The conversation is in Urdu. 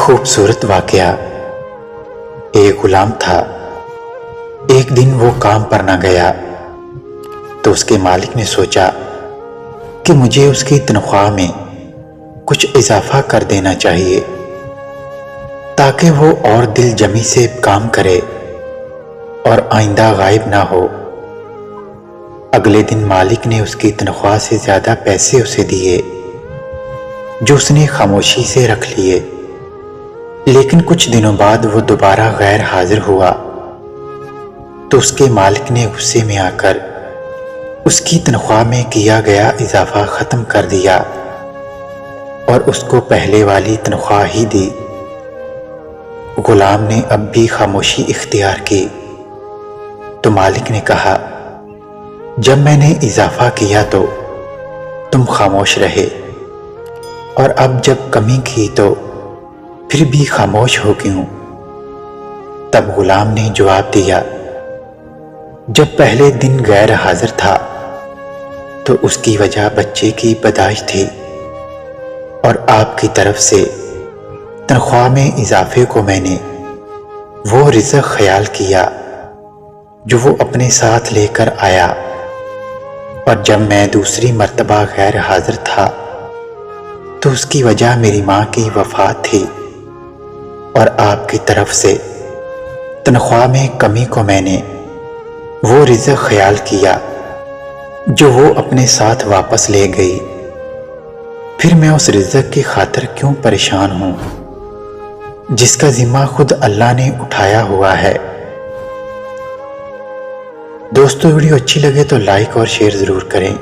خوبصورت واقعہ۔ ایک غلام تھا۔ ایک دن وہ کام پر نہ گیا تو اس کے مالک نے سوچا کہ مجھے اس کی تنخواہ میں کچھ اضافہ کر دینا چاہیے تاکہ وہ اور دل جمی سے کام کرے اور آئندہ غائب نہ ہو۔ اگلے دن مالک نے اس کی تنخواہ سے زیادہ پیسے اسے دیے جو اس نے خاموشی سے رکھ لیے، لیکن کچھ دنوں بعد وہ دوبارہ غیر حاضر ہوا تو اس کے مالک نے غصے میں آ کر اس کی تنخواہ میں کیا گیا اضافہ ختم کر دیا اور اس کو پہلے والی تنخواہ ہی دی۔ غلام نے اب بھی خاموشی اختیار کی تو مالک نے کہا، جب میں نے اضافہ کیا تو تم خاموش رہے، اور اب جب کمی کی تو پھر بھی خاموش ہو کیوں؟ تب غلام نے جواب دیا، جب پہلے دن غیر حاضر تھا تو اس کی وجہ بچے کی پیدائش تھی، اور آپ کی طرف سے تنخواہ میں اضافے کو میں نے وہ رزق خیال کیا جو وہ اپنے ساتھ لے کر آیا، اور جب میں دوسری مرتبہ غیر حاضر تھا تو اس کی وجہ میری ماں کی وفات تھی، اور آپ کی طرف سے تنخواہ میں کمی کو میں نے وہ رزق خیال کیا جو وہ اپنے ساتھ واپس لے گئی۔ پھر میں اس رزق کی خاطر کیوں پریشان ہوں جس کا ذمہ خود اللہ نے اٹھایا ہوا ہے۔ دوستو، ویڈیو اچھی لگے تو لائک اور شیئر ضرور کریں۔